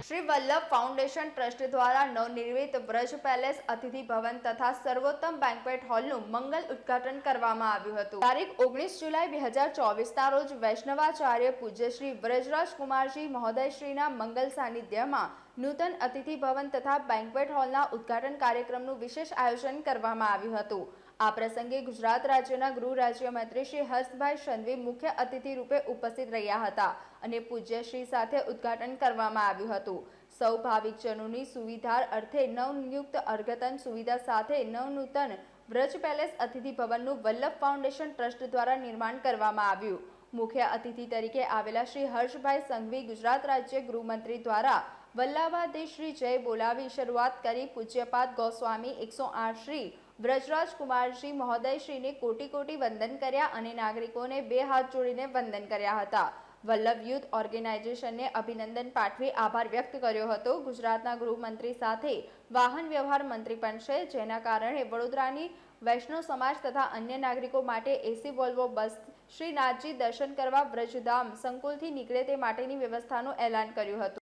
શ્રી વલ્લભ ફાઉન્ડેશન ટ્રસ્ટ દ્વારા નવનિર્મિત વ્રજ પેલેસ અતિથિ ભવન તથા સર્વોત્તમ બેન્ક્વેટ હોલનું મંગલ ઉદ્ઘાટન કરવામાં આવ્યું હતું. તારીખ 19 જુલાઈ 2024ના રોજ વૈષ્ણવાચાર્ય પૂજ્ય શ્રી વ્રજરાજકુમારજી મહોદયશ્રીના મંગલ સાનિધ્યમાં નૂતન અતિથિ ભવન તથા બેન્ક્વેટ હોલના ઉદ્ઘાટન કાર્યક્રમનું વિશેષ આયોજન કરવામાં આવ્યું હતું. આ પ્રસંગે ગુજરાત રાજ્યના ગૃહ રાજ્યમંત્રી શ્રી હર્ષભાઈ સંઘવી મુખ્ય અતિથિ રૂપે ઉપસ્થિત રહ્યા હતા અને પૂજ્યશ્રી સાથે ઉદ્ઘાટન કરવામાં આવ્યું હતું. સૌ ભાવિકજનોની સુવિધા અર્થે નવનિયુક્ત અર્ઘતન સુવિધા સાથે નવનૂતન વ્રજ પેલેસ અતિથિ ભવનનું વલ્લભ ફાઉન્ડેશન ટ્રસ્ટ દ્વારા નિર્માણ કરવામાં આવ્યું. મુખ્ય અતિથિ તરીકે આવેલા શ્રી હર્ષભાઈ સંઘવી ગુજરાત રાજ્ય ગૃહમંત્રી દ્વારા વલ્લભાદેશ શ્રી જય બોલાવી શરૂઆત કરી પૂજ્યપાદ ગોસ્વામી 108 શ્રી વ્રજરાજકુમારજી મહોદયશ્રીને કોટી કોટી વંદન કર્યા અને નાગરિકોને 2 હાથ જોડીને વંદન કર્યા હતા. વલ્લભ યુથ ઓર્ગેનાઇઝેશનને અભિનંદન પાઠવી આભાર વ્યક્ત કર્યો હતો. ગુજરાતના ગૃહમંત્રી સાથે વાહન વ્યવહાર મંત્રી પણ છે, જેના કારણે વડોદરાની વૈષ્ણવ સમાજ તથા અન્ય નાગરિકો માટે એસી વોલ્વો બસ શ્રીનાથજી દર્શન કરવા વ્રજધામ સંકુલથી નીકળે તે માટેની વ્યવસ્થાનું એલાન કર્યું હતું.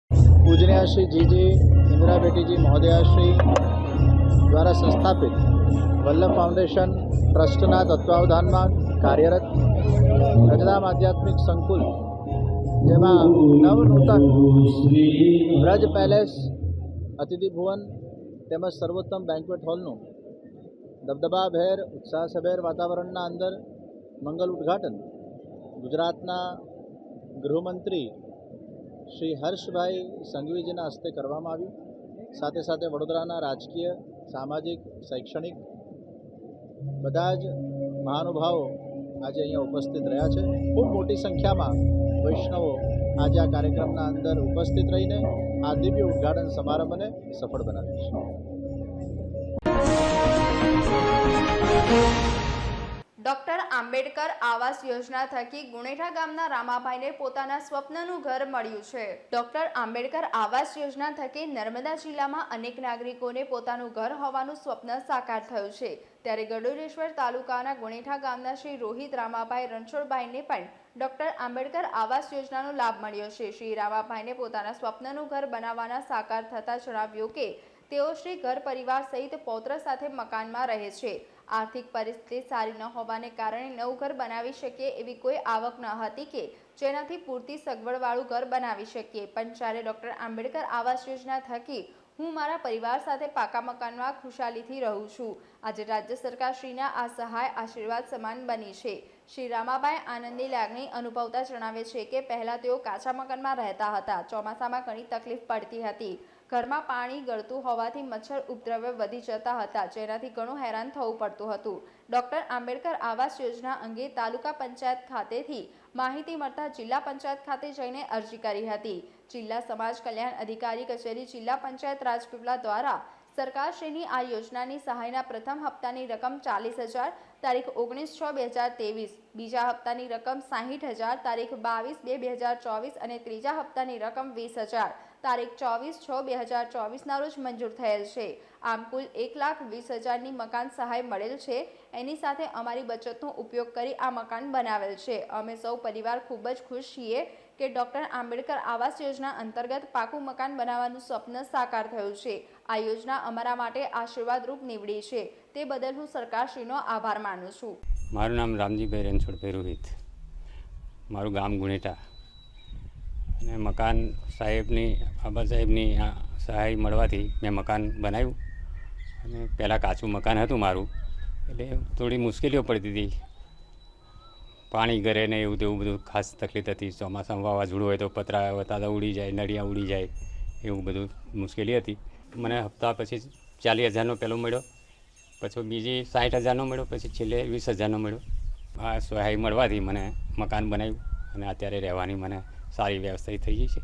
પૂજનીય શ્રી જીજી ઇન્દિરાબેટીજી મહોદયાશ્રી દ્વારા સંસ્થાપિત વલ્લભ ફાઉન્ડેશન ટ્રસ્ટના તત્વાવધાનમાં કાર્યરત વ્રજધામ આધ્યાત્મિક સંકુલ, જેમાં નવનૂતન વ્રજ પેલેસ અતિથિ ભુવન તેમજ સર્વોત્તમ બેન્ક્વેટ હોલનું દબદબાભેર ઉત્સાહસભેર વાતાવરણના અંદર મંગલ ઉદ્ઘાટન ગુજરાતના ગૃહમંત્રી શ્રી હર્ષભાઈ સંઘવીજીના હસ્તે કરવામાં આવ્યું. સાથે સાથે વડોદરાના રાજકીય, સામાજિક, શૈક્ષણિક બધા જ મહાનુભાવો આજે અહીંયા ઉપસ્થિત રહ્યા છે. ખૂબ મોટી સંખ્યામાં વૈષ્ણવો આજે આ કાર્યક્રમના અંદર ઉપસ્થિત રહીને આ દિવ્ય ઉદ્ઘાટન સમારંભને સફળ બનાવ્યું છે. ડોક્ટર આંબેડકર આવાસ યોજના થકી ગુણેઠા ગામના રામાભાઈને પોતાના સ્વપ્નનું ઘર મળ્યું છે. ડોક્ટર આંબેડકર આવાસ યોજના થકી નર્મદા જિલ્લામાં અનેક નાગરિકોને પોતાનું ઘર હોવાનું સ્વપ્ન સાકાર થયું છે. ત્યારે ગડોરેશ્વર તાલુકાના ગુણેઠા ગામના શ્રી રોહિત રામાભાઈ રણછોડભાઈને પણ ડોક્ટર આંબેડકર આવાસ યોજનાનો લાભ મળ્યો છે. શ્રી રામાભાઈને પોતાના સ્વપ્નનું ઘર બનાવવાના સાકાર થતાં જણાવ્યું કે તેઓ શ્રી ઘર પરિવાર સહિત પૌત્ર સાથે મકાનમાં રહે છે. આર્થિક પરિસ્થિતિ સારી ન હોવાને કારણે નવું ઘર બનાવી શકીએ એવી કોઈ આવક ન હતી કે જેનાથી પૂરતી સગવડવાળું ઘર બનાવી શકીએ. પણ જ્યારે ડોક્ટર આંબેડકર આવાસ યોજના થકી હું મારા પરિવાર સાથે પાકા મકાનમાં ખુશાલીથી રહું છું. આજે રાજ્ય સરકારશ્રીના આ સહાય આશીર્વાદ સમાન બની છે. શ્રી રામાભાઈ આનંદની લાગણી અનુભવતા જણાવે છે કે પહેલાં તેઓ કાચા મકાનમાં રહેતા હતા. ચોમાસામાં ઘણી તકલીફ પડતી હતી. ઘરમાં પાણી ગળતું હોવાથી મચ્છર ઉપદ્રવ્ય વધી જતા હતા, જેનાથી ઘણું હેરાન થવું પડતું હતું. ડોક્ટર આંબેડકર આવાસ યોજના અંગે તાલુકા પંચાયત ખાતેથી માહિતી મળતા જિલ્લા પંચાયત ખાતે જઈને અરજી કરી હતી. જિલ્લા સમાજ કલ્યાણ અધિકારી કચેરી જિલ્લા પંચાયત રાજપીપળા દ્વારા સરકારશ્રીની આ યોજનાની સહાયના પ્રથમ હપ્તાની રકમ 40,000 તારીખ 19/6/2023, બીજા હપ્તાની રકમ 60,000 તારીખ 22/2/2024 અને ત્રીજા હપ્તાની રકમ 20,000 તારીખ 24/6/2024ના રોજ મંજૂર થયેલ છે. આમ કુલ 1,20,000ની મકાન સહાય મળેલ છે. એની સાથે અમારી બચતનો ઉપયોગ કરી આ મકાન બનાવેલ છે. અમે સૌ પરિવાર ખૂબ જ ખુશ છીએ કે ડોક્ટર આંબેડકર આવાસ યોજના અંતર્ગત પાકું મકાન બનાવવાનું સ્વપ્ન સાકાર થયું છે. આ યોજના અમારા માટે આશીર્વાદરૂપ નીવડી છે. તે બદલ હું સરકારશ્રીનો આભાર માનું છું. મારું નામ રામજીભાઈ રણછોડભાઈ રોહિત, મારું ગામ ગુણેઠા. અને મકાન સાહેબની બાબા સાહેબની સહાય મળવાથી મેં મકાન બનાવ્યું. અને પહેલાં કાચું મકાન હતું મારું, એટલે થોડી મુશ્કેલીઓ પડતી હતી. પાણી ઘરે ને એવું તેવું બધું ખાસ તકલીફ હતી. ચોમાસામાં વાવાઝોડું હોય તો પતરા વતાતા ઉડી જાય, નળિયા ઉડી જાય, એવું બધું મુશ્કેલી હતી. મને હપ્તા પછી 40,000નો પહેલો મળ્યો, પછી બીજી 60,000નો મળ્યો, પછી છેલ્લે 20,000નો મળ્યો. આ સહાય મળવાથી મને મકાન બનાવ્યું અને અત્યારે રહેવાની મને સારી વ્યવસ્થા થઈ ગઈ છે.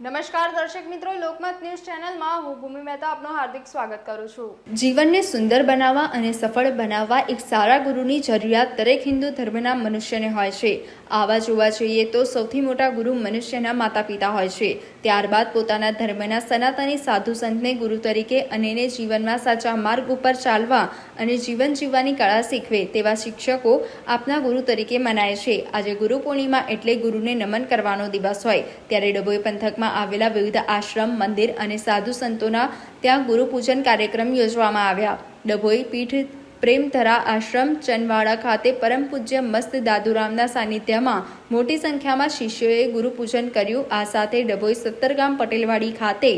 નમસ્કાર દર્શક મિત્રો, લોકમત ન્યૂઝ ચેનલમાં હું ભૂમિ મહેતા આપનું હાર્દિક સ્વાગત કરું છું. જીવનને સુંદર બનાવવા અને સફળ બનાવવા એક સારા ગુરુની જરૂરિયાત દરેક હિન્દુ ધર્મના મનુષ્યને હોય છે. આવા જોવા જઈએ તો સૌથી મોટા ગુરુ મનુષ્યના માતા પિતા હોય છે. ત્યારબાદ પોતાના ધર્મના સનાતની સાધુ સંતને ગુરુ તરીકે અને એને જીવનમાં સાચા માર્ગ ઉપર ચાલવા અને જીવન જીવવાની કળા શીખવે તેવા શિક્ષકો આપના ગુરુ તરીકે મનાય છે. આજે ગુરુ પૂર્ણિમા એટલે ગુરુને નમન કરવાનો દિવસ હોય ત્યારે ડભોઈ પંથકમાં આવેલા વિવિધ આશ્રમ, મંદિર અને સાધુ સંતોના ત્યાં ગુરુ પૂજન કાર્યક્રમ યોજવામાં આવ્યા. ડભોઈ પીઠ પ્રેમધરા આશ્રમ ચનવાડા ખાતે પરમ પૂજ્ય મસ્ત દાદુરામના સાનિધ્યમાં મોટી સંખ્યામાં શિષ્યોએ ગુરુ પૂજન કર્યું. આ સાથે ડભોઈ 17 ગામ પટેલવાડી ખાતે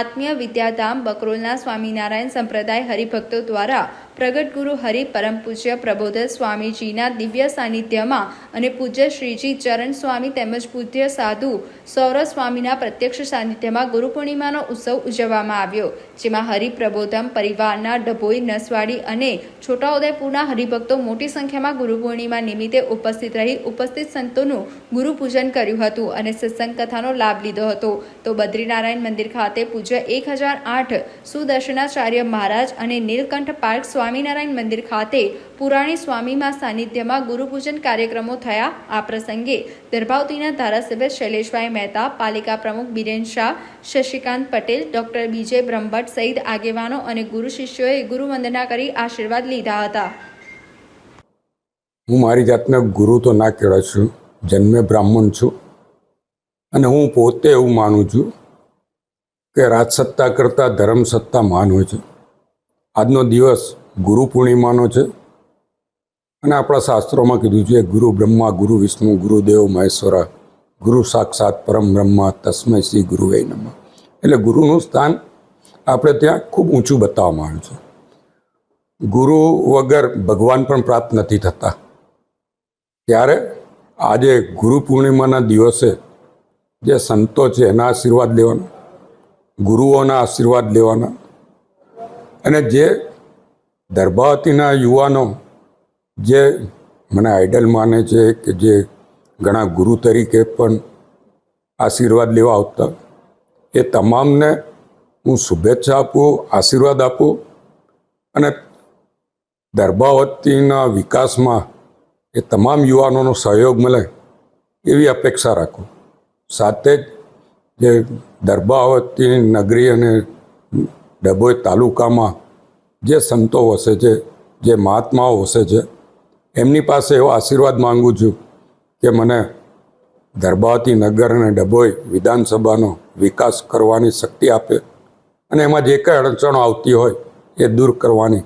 આત્મીય વિદ્યાધામ બકરોલના સ્વામિનારાયણ સંપ્રદાય હરિભક્તો દ્વારા પ્રગટ ગુરુ હરિ પરમ પૂજ્ય પ્રબોધ સ્વામીજીના દિવ્ય સાનિધ્યમાં અને પૂજ્ય શ્રીજી ચરણ સ્વામી તેમજ પૂજ્ય સાધુ સૌરભ સ્વામીના પ્રત્યક્ષ સાનિધ્યમાં ગુરુ પૂર્ણિમાનો ઉત્સવ ઉજવવામાં આવ્યો. જેમાં હરિપ્રબોધમ પરિવારના ડભોઈ, નસવાડી અને છોટાઉદેપુરના હરિભક્તો મોટી સંખ્યામાં ગુરુ પૂર્ણિમા નિમિત્તે ઉપસ્થિત રહી ઉપસ્થિત સંતોનું ગુરુ પૂજન કર્યું હતું અને સત્સંગ કથાનો લાભ લીધો હતો. તો બદ્રીનારાયણ મંદિર ખાતે પૂજ્ય 1008 સુદર્શનાચાર્ય મહારાજ અને નીલકંઠ પાર્ક સ્વામિનારાયણ મંદિર ખાતે પુરાણી સ્વામીમાં સાનિધ્યમાં ગુરુ પૂજન કાર્યક્રમો થયા. આ પ્રસંગે દર્ભાવતીના ધારાસભ્ય શૈલેષભાઈ મહેતા, પાલિકા પ્રમુખ બિરેન શાહ, શશિકાંત પટેલ, ડોક્ટર બીજે બ્રહ્મભટ્ટ સહિત આગેવાનો અને ગુરુ શિષ્યોએ ગુરુ વંદના કરી આશીર્વાદ લીધા હતા. હું મારી જાતને ગુરુ તો ના કહેવાય છું, જન્મે બ્રાહ્મણ છું અને હું પોતે એવું માનું છું કે રાજસત્તા કરતાં ધર્મસત્તા મહાન હોય છે. આજનો દિવસ ગુરુ પૂર્ણિમાનો છે અને આપણા શાસ્ત્રોમાં કીધું છે ગુરુ બ્રહ્મા, ગુરુ વિષ્ણુ, ગુરુદેવ મહેશ્વરા, ગુરુ સાક્ષાત પરમ બ્રહ્મા, તસ્મૈ શ્રી ગુરુવે નમઃ. એટલે ગુરુનું સ્થાન આપણે ત્યાં ખૂબ ઊંચું બતાવવામાં આવ્યું છે. ગુરુ વગર ભગવાન પણ પ્રાપ્ત નથી થતા. ત્યારે આજે ગુરુ પૂર્ણિમાના દિવસે જે સંતો છે એના આશીર્વાદ લેવાના, ગુરુઓના આશીર્વાદ લેવાના, અને જે દર્ભાવતીના યુવાનો જે મને આઈડલ માને છે કે જે ઘણા ગુરુ તરીકે પણ આશીર્વાદ લેવા આવતા, એ તમામને હું શુભેચ્છા આપું, આશીર્વાદ આપું અને દર્ભાવતીના વિકાસમાં એ તમામ યુવાનોનો સહયોગ મળે એવી અપેક્ષા રાખું. સાથે જ જે દર્ભાવતી નગરી અને ડભોઈ તાલુકામાં જે સંતો વસે છે, જે મહાત્માઓ વસે છે, એમની પાસે એવો આશીર્વાદ માગું છું કે મને દર્ભાવતી નગર અને ડભોઈ વિધાનસભાનો વિકાસ કરવાની શક્તિ આપે અને એમાં જે કંઈ અડચણો આવતી હોય એ દૂર કરવાની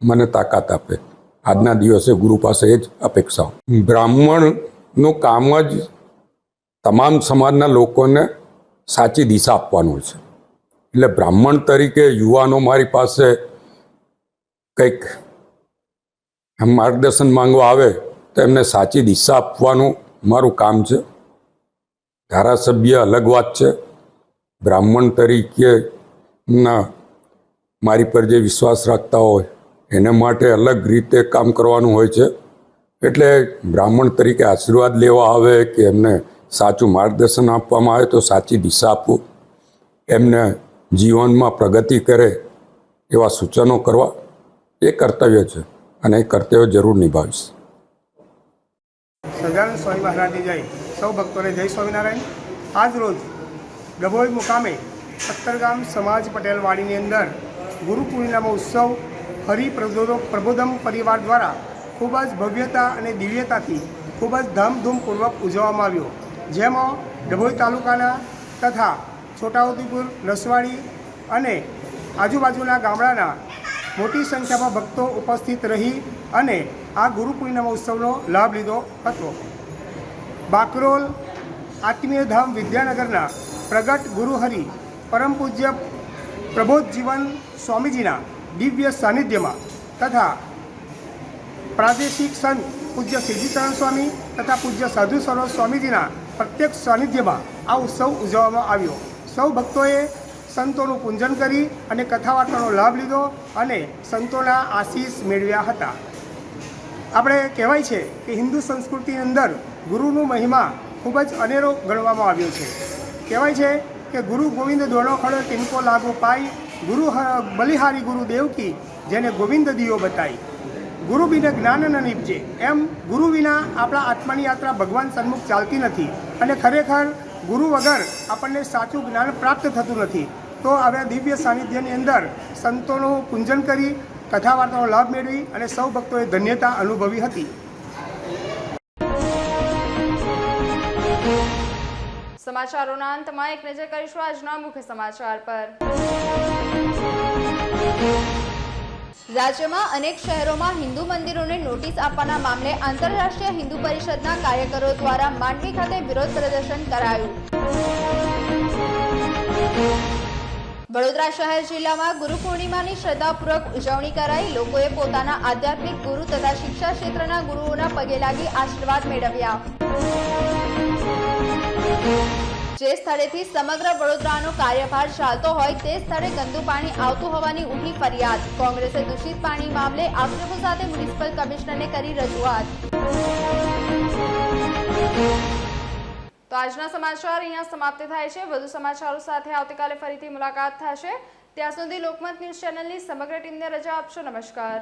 મને તાકાત આપે. આજના દિવસે ગુરુ પાસે એ જ અપેક્ષાઓ. બ્રાહ્મણનું કામ જ તમામ સમાજના લોકોને સાચી દિશા આપવાનું છે. એટલે બ્રાહ્મણ તરીકે યુવાનો મારી પાસે કંઈક માર્ગદર્શન માંગવા આવે તો એમને સાચી દિશા આપવાનું મારું કામ છે. ધારાસભ્ય અલગ વાત છે, બ્રાહ્મણ તરીકેના મારી પર જે વિશ્વાસ રાખતા હોય એના માટે અલગ રીતે કામ કરવાનું હોય છે. એટલે બ્રાહ્મણ તરીકે આશીર્વાદ લેવા આવે કે એમને સાચું માર્ગદર્શન આપવામાં આવે તો સાચી દિશા આપવું, એમને જીવનમાં પ્રગતિ કરે એવા સૂચનો કરવા એ કર્તવ્ય છે અને એ કર્તવ્ય જરૂર નિભાવીશ. સહજાનંદ સ્વામી મહારાજની જય. સૌ ભક્તોને જય સ્વામિનારાયણ. આજ રોજ ડભોઈ મુકામે સત્તરગામ સમાજ પટેલવાડીની અંદર ગુરુ પૂર્ણિમાનો ઉત્સવ પ્રબોધમ પરિવાર દ્વારા ખૂબ જ ભવ્યતા અને દિવ્યતાથી ખૂબ જ ધામધૂમપૂર્વક ઉજવવામાં આવ્યો, જેમાં ડભોઈ તાલુકાના તથા છોટાઉદેપુર, નસવાડી અને આજુબાજુના ગામડાના મોટી સંખ્યામાં ભક્તો ઉપસ્થિત રહી અને આ ગુરુ પૂર્ણિમા ઉત્સવનો લાભ લીધો હતો. બાકરોલ આત્મીય ધામ વિદ્યાનગરના પ્રગટ ગુરુહરિ પરમ પૂજ્ય પ્રબોધ જીવન સ્વામીજીના દિવ્ય સાનિધ્યમાં તથા પ્રાદેશિક સંત પૂજ્ય સિદ્ધિચરણ સ્વામી તથા પૂજ્ય સાધુ સરોજ સ્વામીજીના પ્રત્યક્ષ સાનિધ્યમાં આ ઉત્સવ ઉજવવામાં આવ્યો. સૌ ભક્તોએ સંતોનું પૂજન કરી અને કથા વાર્તાનો લાભ લીધો અને સંતોના આશીષ મેળવ્યા હતા. આપણે કહેવાય છે કે હિન્દુ સંસ્કૃતિની અંદર ગુરુનું મહિમા ખૂબ જ અનેરો ગણવામાં આવ્યો છે. કહેવાય છે કે ગુરુ ગોવિંદ દોણો ખડો તિનકો લાગુ પાઈ, ગુરુ બલિહારી ગુરુ દેવ કી જેને ગોવિંદ દિયો બતાઈ, ગુરુ બિને જ્ઞાન ન નીપજે. એમ ગુરુ વિના આપણા આત્માની યાત્રા ભગવાન સન્મુખ ચાલતી નથી અને ખરેખર ગુરુ વગર આપણને સાચું જ્ઞાન પ્રાપ્ત થતું નથી. તો આવા દિવ્ય સાનિધ્યની અંદર સંતોનું પૂજન કરી કથા વાર્તાનો લાભ મેળવી અને સૌ ભક્તોએ ધન્યતા અનુભવી હતી. સમાચારોના અંતમાં એક નજર કરીશું આજના મુખ્ય સમાચાર પર. રાજ્યમાં અનેક શહેરોમાં હિન્દુ મંદિરોને નોટિસ આપવાના મામલે આંતરરાષ્ટ્રીય હિન્દુ પરિષદના કાર્યકરો દ્વારા માંડવી ખાતે વિરોધ પ્રદર્શન કરાયું. વડોદરા શહેર જિલ્લામાં ગુરુ પૂર્ણિમાની શ્રદ્ધાપૂર્વક ઉજવણી કરાઈ. લોકોએ પોતાના આધ્યાત્મિક ગુરુ તથા શિક્ષા ક્ષેત્રના ગુરુઓના પગે લાગી આશીર્વાદ મેળવ્યા. જે સ્થળેથી સમગ્ર વડોદરાનો કાર્યભાર ચાલતો હોય તે સ્થળે ગંદુ પાણી આવતું હોવાની ઉઠી ફરિયાદ. કોંગ્રેસે દૂષિત પાણી મામલે આક્ષેપો સાથે મ્યુનિસિપલ કમિશનરને કરી રજૂઆત. તો આજના સમાચાર અહીંયા સમાપ્ત થાય છે. વધુ સમાચારો સાથે આવતીકાલે ફરીથી મુલાકાત થશે. ત્યાં સુધી લોકમત ન્યૂઝ ચેનલની સમગ્ર ટીમને રજા આપશો. નમસ્કાર.